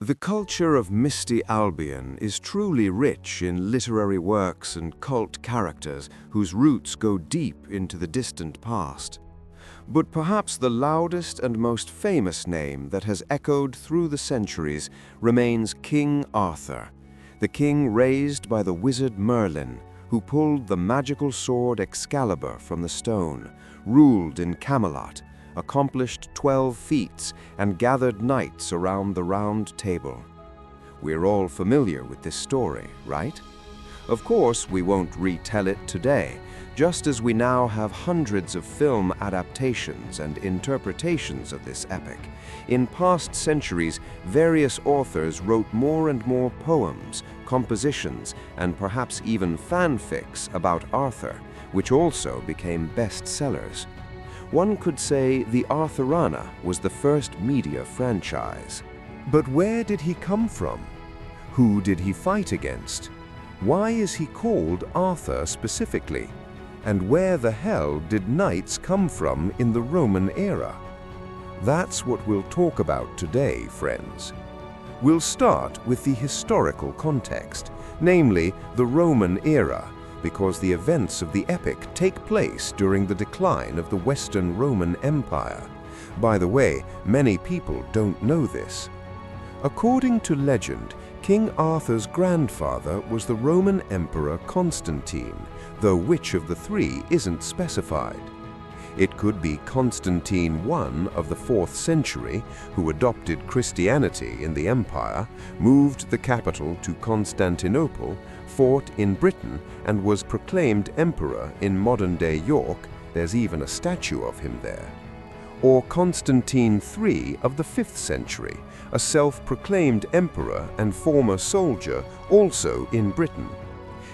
The culture of Misty Albion is truly rich in literary works and cult characters whose roots go deep into the distant past. But perhaps the loudest and most famous name that has echoed through the centuries remains King Arthur, the king raised by the wizard Merlin, who pulled the magical sword Excalibur from the stone, ruled in Camelot, accomplished 12 feats, and gathered knights around the round table. We're all familiar with this story, right? Of course, we won't retell it today, just as we now have hundreds of film adaptations and interpretations of this epic. In past centuries, various authors wrote more and more poems, compositions, and perhaps even fanfics about Arthur, which also became bestsellers. One could say the Arthurana was the first media franchise. But where did he come from? Who did he fight against? Why is he called Arthur specifically? And where the hell did knights come from in the Roman era? That's what we'll talk about today, friends. We'll start with the historical context, namely the Roman era, because the events of the epic take place during the decline of the Western Roman Empire. By the way, many people don't know this. According to legend, King Arthur's grandfather was the Roman Emperor Constantine, though which of the three isn't specified. It could be Constantine I of the 4th century, who adopted Christianity in the empire, moved the capital to Constantinople, fought in Britain, and was proclaimed emperor in modern-day York. There's even a statue of him there. Or Constantine III of the 5th century, a self-proclaimed emperor and former soldier, also in Britain.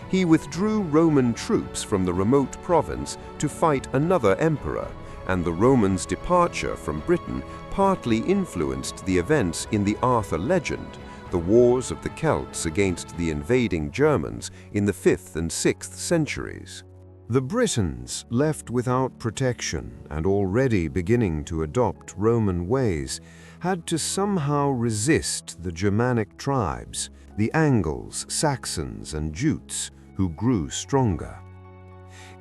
He withdrew Roman troops from the remote province to fight another emperor, and the Romans' departure from Britain partly influenced the events in the Arthur legend, the wars of the Celts against the invading Germans in the 5th and 6th centuries. The Britons, left without protection and already beginning to adopt Roman ways, had to somehow resist the Germanic tribes, the Angles, Saxons, and Jutes, who grew stronger.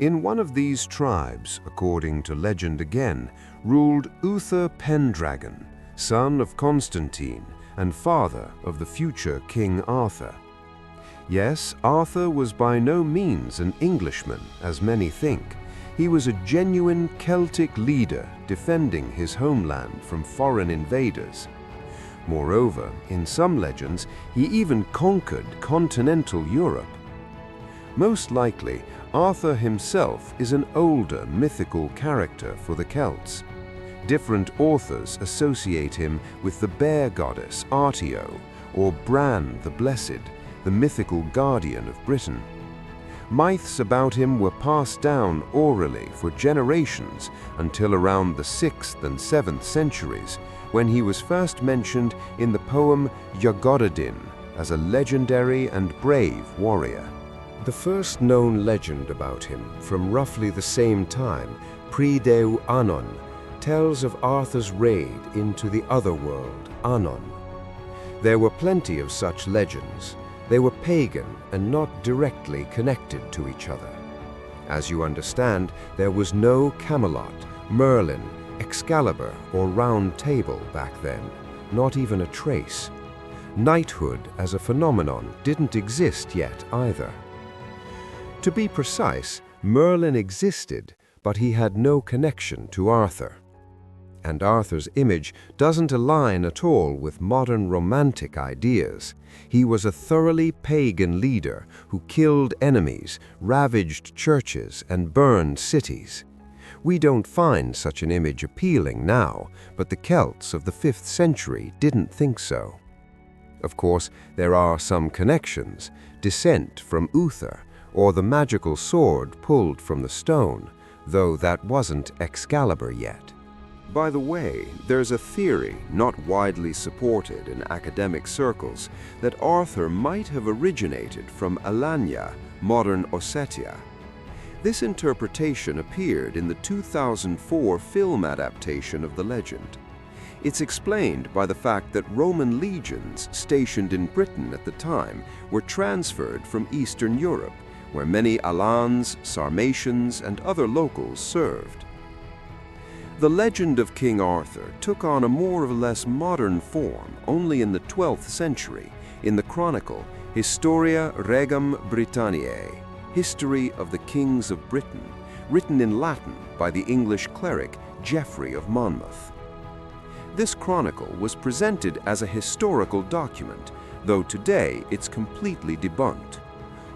In one of these tribes, according to legend again, ruled Uther Pendragon, son of Constantine and father of the future King Arthur. Yes, Arthur was by no means an Englishman, as many think. He was a genuine Celtic leader defending his homeland from foreign invaders. Moreover, in some legends, he even conquered continental Europe. Most likely, Arthur himself is an older mythical character for the Celts. Different authors associate him with the bear goddess Artio, or Bran the Blessed, the mythical guardian of Britain. Myths about him were passed down orally for generations until around the 6th and 7th centuries, when he was first mentioned in the poem Yagodadin as a legendary and brave warrior. The first known legend about him, from roughly the same time, Pre-Deu Anon, tells of Arthur's raid into the other world, Anon. There were plenty of such legends. They were pagan and not directly connected to each other. As you understand, there was no Camelot, Merlin, Excalibur, or Round Table back then, not even a trace. Knighthood as a phenomenon didn't exist yet either. To be precise, Merlin existed, but he had no connection to Arthur. And Arthur's image doesn't align at all with modern romantic ideas. He was a thoroughly pagan leader who killed enemies, ravaged churches, and burned cities. We don't find such an image appealing now, but the Celts of the 5th century didn't think so. Of course, there are some connections: descent from Uther, or the magical sword pulled from the stone, though that wasn't Excalibur yet. By the way, there's a theory, not widely supported in academic circles, that Arthur might have originated from Alanya, modern Ossetia. This interpretation appeared in the 2004 film adaptation of the legend. It's explained by the fact that Roman legions stationed in Britain at the time were transferred from Eastern Europe, where many Alans, Sarmatians, and other locals served. The legend of King Arthur took on a more or less modern form only in the 12th century in the chronicle Historia Regum Britanniae, History of the Kings of Britain, written in Latin by the English cleric Geoffrey of Monmouth. This chronicle was presented as a historical document, though today it's completely debunked.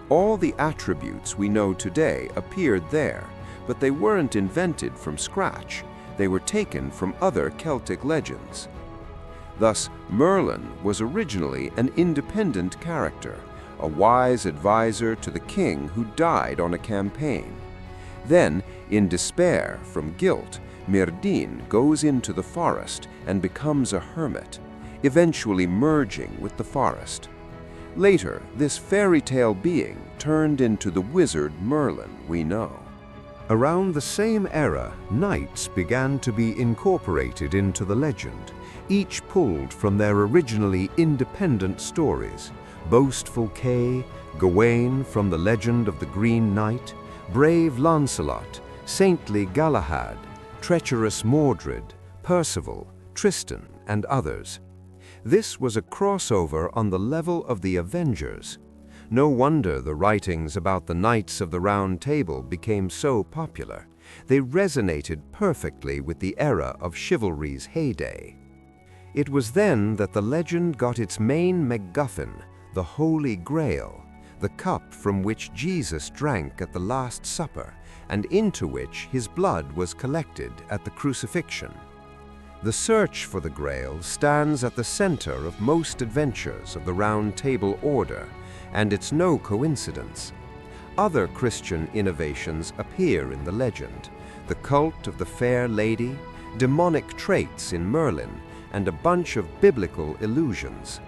All the attributes we know today appeared there, but they weren't invented from scratch. They were taken from other Celtic legends. Thus, Merlin was originally an independent character, a wise advisor to the king who died on a campaign. Then, in despair from guilt, Myrdin goes into the forest and becomes a hermit, eventually merging with the forest. Later, this fairy tale being turned into the wizard Merlin we know. Around the same era, knights began to be incorporated into the legend, each pulled from their originally independent stories. Boastful Kay, Gawain from the legend of the Green Knight, brave Lancelot, saintly Galahad, treacherous Mordred, Percival, Tristan, and others. This was a crossover on the level of the Avengers. No wonder the writings about the Knights of the Round Table became so popular. They resonated perfectly with the era of chivalry's heyday. It was then that the legend got its main MacGuffin, the Holy Grail, the cup from which Jesus drank at the Last Supper and into which his blood was collected at the crucifixion. The search for the Grail stands at the center of most adventures of the Round Table Order, and it's no coincidence. Other Christian innovations appear in the legend: the cult of the Fair Lady, demonic traits in Merlin, and a bunch of biblical illusions.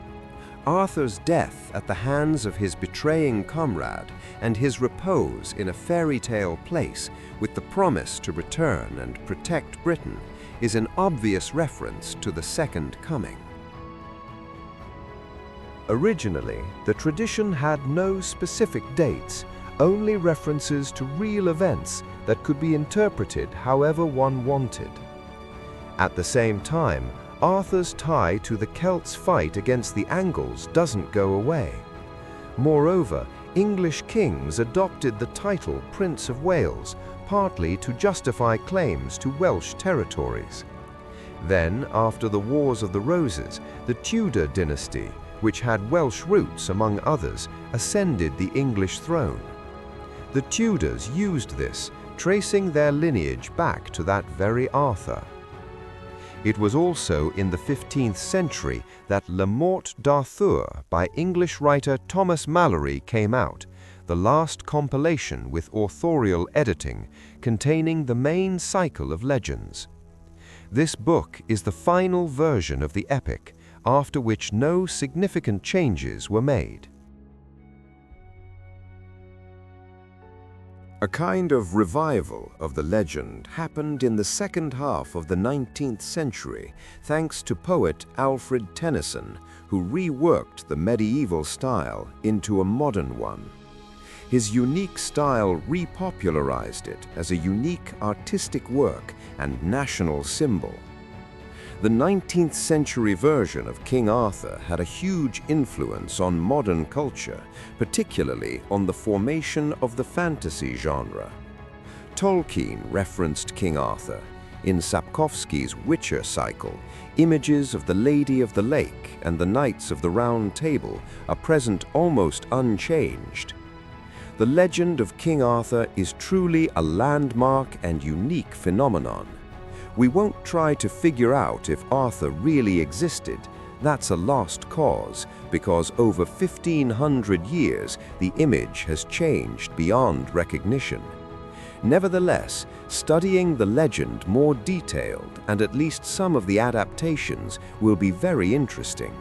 Arthur's death at the hands of his betraying comrade and his repose in a fairy tale place with the promise to return and protect Britain is an obvious reference to the Second Coming. Originally, the tradition had no specific dates, only references to real events that could be interpreted however one wanted. At the same time, Arthur's tie to the Celts' fight against the Angles doesn't go away. Moreover, English kings adopted the title Prince of Wales, partly to justify claims to Welsh territories. Then, after the Wars of the Roses, the Tudor dynasty, which had Welsh roots among others, ascended the English throne. The Tudors used this, tracing their lineage back to that very Arthur. It was also in the 15th century that Le Morte d'Arthur by English writer Thomas Malory came out, the last compilation with authorial editing containing the main cycle of legends. This book is the final version of the epic, after which no significant changes were made. A kind of revival of the legend happened in the second half of the 19th century thanks to poet Alfred Tennyson, who reworked the medieval style into a modern one. His unique style repopularized it as a unique artistic work and national symbol. The 19th century version of King Arthur had a huge influence on modern culture, particularly on the formation of the fantasy genre. Tolkien referenced King Arthur. In Sapkowski's Witcher cycle, images of the Lady of the Lake and the Knights of the Round Table are present almost unchanged. The legend of King Arthur is truly a landmark and unique phenomenon. We won't try to figure out if Arthur really existed. That's a lost cause, because over 1,500 years the image has changed beyond recognition. Nevertheless, studying the legend more detailed and at least some of the adaptations will be very interesting.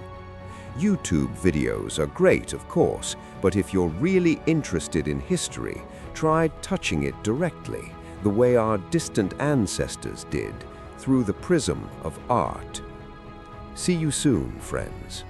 YouTube videos are great, of course, but if you're really interested in history, try touching it directly, the way our distant ancestors did, through the prism of art. See you soon, friends.